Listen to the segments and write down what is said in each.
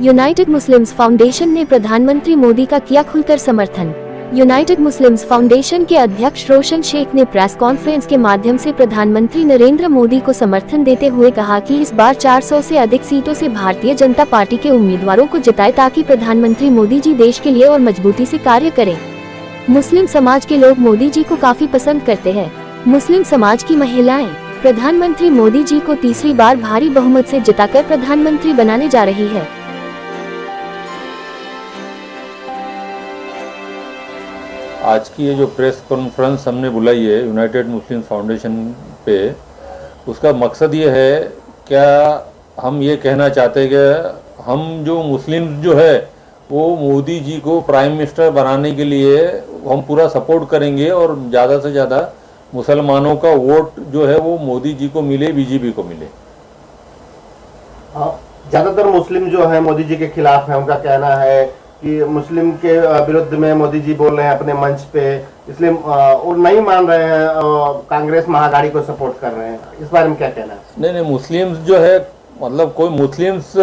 United Muslims foundation ने प्रधानमंत्री मोदी का किया खुलकर समर्थन। यूनाइटेड मुस्लिम्स फाउंडेशन के अध्यक्ष रोशन शेख ने प्रेस कॉन्फ्रेंस के माध्यम से प्रधानमंत्री नरेंद्र मोदी को समर्थन देते हुए कहा कि इस बार 400 से अधिक सीटों से भारतीय जनता पार्टी के उम्मीदवारों को जिताए ताकि प्रधानमंत्री मोदी जी देश के लिए और मजबूती से कार्य करें। मुस्लिम समाज के लोग मोदी जी को काफी पसंद करते हैं। मुस्लिम समाज की महिलाएं प्रधानमंत्री मोदी जी को तीसरी बार भारी बहुमत से जिताकर प्रधानमंत्री बनाने जा रही है। आज की ये जो प्रेस कॉन्फ्रेंस हमने बुलाई है यूनाइटेड मुस्लिम फाउंडेशन पे, उसका मकसद ये है, क्या हम ये कहना चाहते हैं कि हम जो मुस्लिम जो है वो मोदी जी को प्राइम मिनिस्टर बनाने के लिए हम पूरा सपोर्ट करेंगे और ज़्यादा से ज़्यादा मुसलमानों का वोट जो है वो मोदी जी को मिले, बीजेपी को मिले। ज़्यादातर मुस्लिम जो है मोदी जी के खिलाफ है। उनका कहना है कि मुस्लिम के विरुद्ध में मोदी जी बोल रहे हैं अपने मंच पे, इसलिए वो नहीं मान रहे हैं, कांग्रेस महाअघाड़ी को सपोर्ट कर रहे हैं। इस बारे में क्या कहना है? नहीं, मुस्लिम्स जो है, मतलब कोई मुस्लिम्स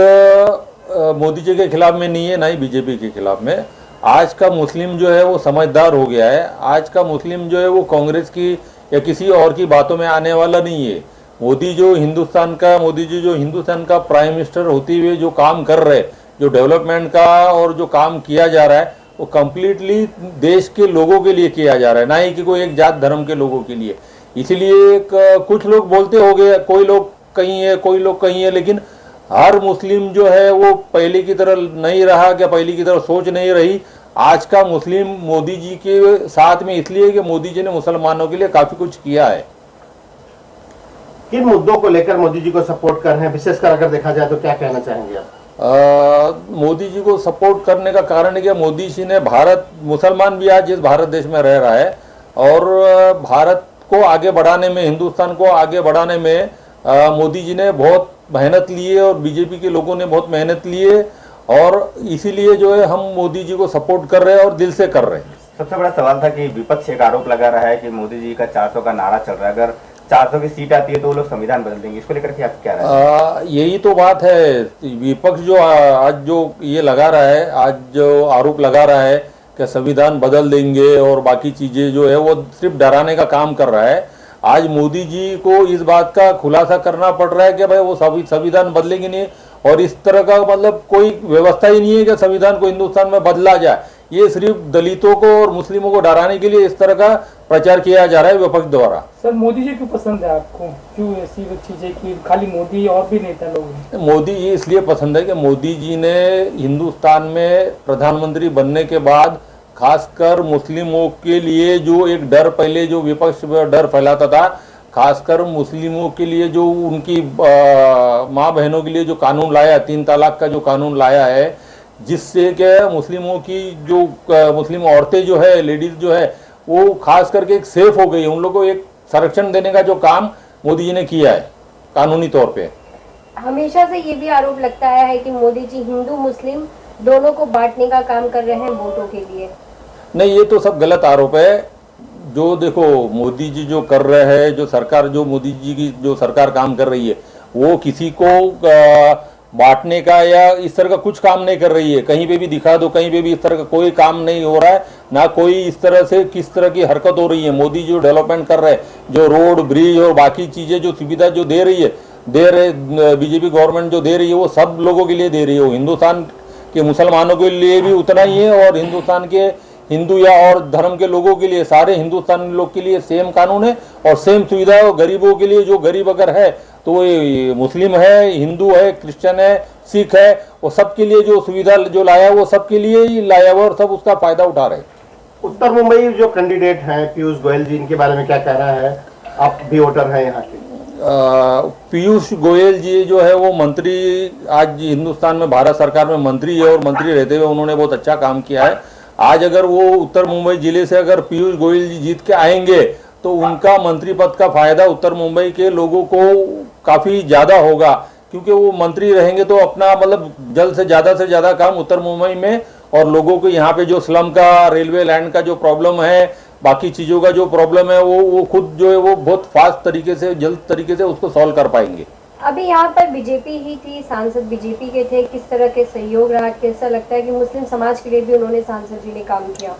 मोदी जी के खिलाफ में नहीं है, ना ही बीजेपी के खिलाफ में। आज का मुस्लिम जो है वो समझदार हो गया है। आज का मुस्लिम जो है वो कांग्रेस की या किसी और की बातों में आने वाला नहीं है। मोदी जी जो हिंदुस्तान का प्राइम मिनिस्टर होते हुए जो काम कर रहे, जो डेवलपमेंट का और जो काम किया जा रहा है वो कम्प्लीटली देश के लोगों के लिए किया जा रहा है, ना ही कि कोई एक जात धर्म के लोगों के लिए। इसीलिए कुछ लोग बोलते हो गए, कोई लोग कहीं है, कोई लोग कहीं है, लेकिन हर मुस्लिम जो है वो पहले की तरह नहीं रहा, क्या पहले की तरह सोच नहीं रही। आज का मुस्लिम मोदी जी के साथ में इसलिए कि मोदी जी ने मुसलमानों के लिए काफी कुछ किया है। किन मुद्दों को लेकर मोदी जी को सपोर्ट कर रहे हैं, विशेषकर अगर देखा जाए तो क्या कहना चाहेंगे आप? मोदी जी को सपोर्ट करने का कारण है कि मोदी जी ने मुसलमान भी आज इस भारत देश में रह रहा है और भारत को आगे बढ़ाने में, हिंदुस्तान को आगे बढ़ाने में मोदी जी ने बहुत मेहनत ली है और बीजेपी के लोगों ने बहुत मेहनत ली है, और इसीलिए जो है हम मोदी जी को सपोर्ट कर रहे हैं और दिल से कर रहे हैं। सबसे बड़ा सवाल था कि विपक्ष एक आरोप लगा रहा है कि मोदी जी का 400 का नारा चल रहा है, अगर 400 की सीट आती है तो वो लोग संविधान बदल देंगे, इसको लेकर के आप क्या राय है? यही तो बात है। विपक्ष जो आज जो ये लगा रहा है, आज जो आरोप लगा रहा है कि संविधान बदल देंगे और बाकी चीजें जो है वो सिर्फ डराने का काम कर रहा है। आज मोदी जी को इस बात का खुलासा करना पड़ रहा है कि भाई वो संविधान बदलेंगे नहीं, और इस तरह का मतलब कोई व्यवस्था ही नहीं है कि संविधान को हिंदुस्तान में बदला जाए। ये सिर्फ दलितों को और मुस्लिमों को डराने के लिए इस तरह का प्रचार किया जा रहा है विपक्ष द्वारा। सर, मोदी जी क्यों पसंद है आपको? क्यों ऐसी चीजें कि खाली मोदी और भी नेता लोग हैं? मोदी ये इसलिए पसंद है कि मोदी जी ने हिंदुस्तान में प्रधानमंत्री बनने के बाद खासकर मुस्लिमों के लिए जो एक डर, पहले जो विपक्ष डर फैलाता था, खासकर मुस्लिमों के लिए जो उनकी माँ बहनों के लिए जो कानून लाया, 3 तलाक का जो कानून लाया है, जिससे कि मुस्लिमों की जो मुस्लिम औरतें जो है, लेडीज जो है, वो खास करके एक सेफ हो गई। उन लोगों को एक संरक्षण देने का जो काम मोदी जी ने किया है कानूनी तौर पे। हमेशा से ये भी आरोप लगता है कि मोदी जी हिंदू मुस्लिम दोनों को बांटने का काम कर रहे हैं वोटों के लिए। नहीं, ये तो सब गलत आरोप है। जो देखो मोदी जी जो कर रहे हैं, जो सरकार, जो मोदी जी की जो सरकार काम कर रही है, वो किसी को बांटने का या इस तरह का कुछ काम नहीं कर रही है। कहीं पे भी दिखा दो, कहीं पे भी इस तरह का कोई काम नहीं हो रहा है, ना कोई इस तरह से किस तरह की हरकत हो रही है। मोदी जो डेवलपमेंट कर रहे हैं, जो रोड, ब्रिज और बाकी चीजें जो सुविधा जो दे रही है, बीजेपी गवर्नमेंट जो दे रही है, वो सब लोगों के लिए दे रही है। वो हिंदुस्तान के मुसलमानों के लिए भी उतना ही है, और हिंदुस्तान के हिंदू या और धर्म के लोगों के लिए, सारे हिंदुस्तानी लोग के लिए सेम कानून है और सेम सुविधा है। गरीबों के लिए, जो गरीब अगर है तो वो मुस्लिम है, हिंदू है, क्रिश्चियन है, सिख है, वो सबके लिए जो सुविधा जो लाया वो सबके लिए ही लाया हुआ, और सब उसका फायदा उठा रहे हैं। उत्तर मुंबई जो कैंडिडेट हैं पीयूष गोयल जी, इनके बारे में क्या कहना है? आप भी वोटर हैं यहाँ के। पीयूष गोयल जी जो है वो मंत्री, आज हिंदुस्तान में भारत सरकार में मंत्री है, और मंत्री रहते हुए उन्होंने बहुत अच्छा काम किया है। आज अगर वो उत्तर मुंबई जिले से अगर पीयूष गोयल जी जीत के आएंगे तो उनका मंत्री पद का फायदा उत्तर मुंबई के लोगों को काफी ज्यादा होगा, क्योंकि वो मंत्री रहेंगे तो अपना मतलब जल्द से ज्यादा काम उत्तर मुंबई में, और लोगों को यहाँ पे जो स्लम का, रेलवे लैंड का जो प्रॉब्लम है, बाकी चीज़ों का जो प्रॉब्लम है, वो खुद जो है वो बहुत फास्ट तरीके से, जल्द तरीके से उसको सॉल्व कर पाएंगे। अभी यहाँ पर बीजेपी ही थी, सांसद बीजेपी के थे, किस तरह के सहयोग रहा, कैसा लगता है कि मुस्लिम समाज के लिए भी उन्होंने सांसद जी ने काम किया?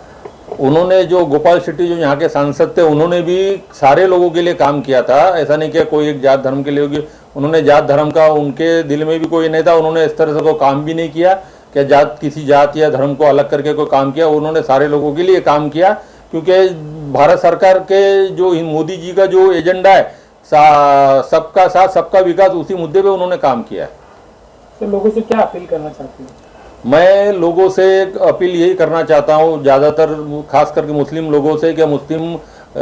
उन्होंने जो गोपाल शेट्टी जो यहाँ के सांसद थे उन्होंने भी सारे लोगों के लिए काम किया था, ऐसा नहीं कि कोई एक जात धर्म के लिए होगी। उन्होंने जात धर्म का उनके दिल में भी कोई नहीं था, उन्होंने इस तरह से कोई काम भी नहीं किया कि जात किसी जात या धर्म को अलग करके कोई काम किया। उन्होंने सारे लोगों के लिए काम किया, क्योंकि भारत सरकार के जो मोदी जी का जो एजेंडा है सबका साथ सबका विकास, उसी मुद्दे पे उन्होंने काम किया है। तो लोगों से क्या अपील करना चाहते हैं? मैं लोगों से अपील यही करना चाहता हूँ, ज़्यादातर खास करके मुस्लिम लोगों से, कि मुस्लिम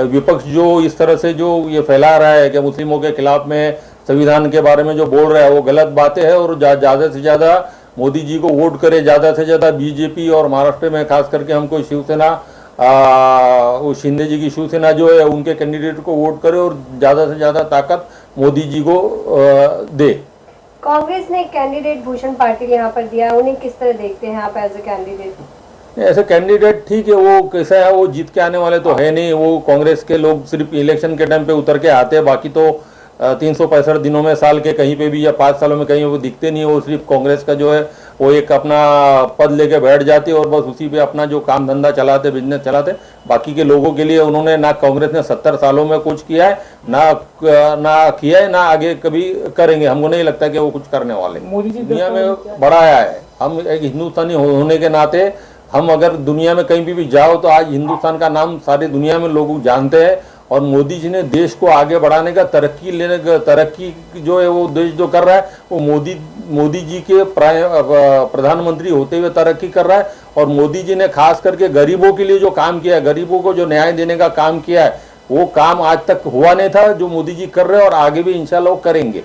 विपक्ष जो इस तरह से जो ये फैला रहा है कि मुस्लिमों के खिलाफ में संविधान के बारे में जो बोल रहा है वो गलत बातें हैं, और ज़्यादा से ज़्यादा मोदी जी को वोट करे, ज़्यादा से ज़्यादा बीजेपी और महाराष्ट्र में खास करके हमको शिवसेना, वो शिंदे जी की शिवसेना जो है उनके कैंडिडेट को वोट करे और ज़्यादा से ज़्यादा ताकत मोदी जी को दे। कांग्रेस ने कैंडिडेट भूषण पाटिल यहाँ पर दिया, उन्हें किस तरह देखते हैं आप एज ए कैंडिडेट? ऐसे कैंडिडेट ठीक है, वो कैसा है, वो जीत के आने वाले तो है नहीं। वो कांग्रेस के लोग सिर्फ इलेक्शन के टाइम पे उतर के आते हैं, बाकी तो 365 दिनों में साल के कहीं पे भी या 5 सालों में कहीं वो दिखते नहीं है। वो सिर्फ कांग्रेस का जो है वो एक अपना पद लेके बैठ जाते और बस उसी पे अपना जो काम धंधा चलाते, बिजनेस चलाते। बाकी के लोगों के लिए उन्होंने ना कांग्रेस ने 70 सालों में कुछ किया है, ना किया है, ना आगे कभी करेंगे। हमको नहीं लगता कि वो कुछ करने वाले। मोदी जी दुनिया में बढ़ाया है, हम एक हिंदुस्तानी होने के नाते हम अगर दुनिया में कहीं भी जाओ तो आज हिंदुस्तान का नाम सारी दुनिया में लोग जानते हैं। और मोदी जी ने देश को आगे बढ़ाने का, तरक्की जो है वो देश जो कर रहा है वो मोदी जी के प्रधानमंत्री होते हुए तरक्की कर रहा है। और मोदी जी ने खास करके गरीबों के लिए जो काम किया है, गरीबों को जो न्याय देने का काम किया है, वो काम आज तक हुआ नहीं था जो मोदी जी कर रहे हैं, और आगे भी इंशाल्लाह वो करेंगे।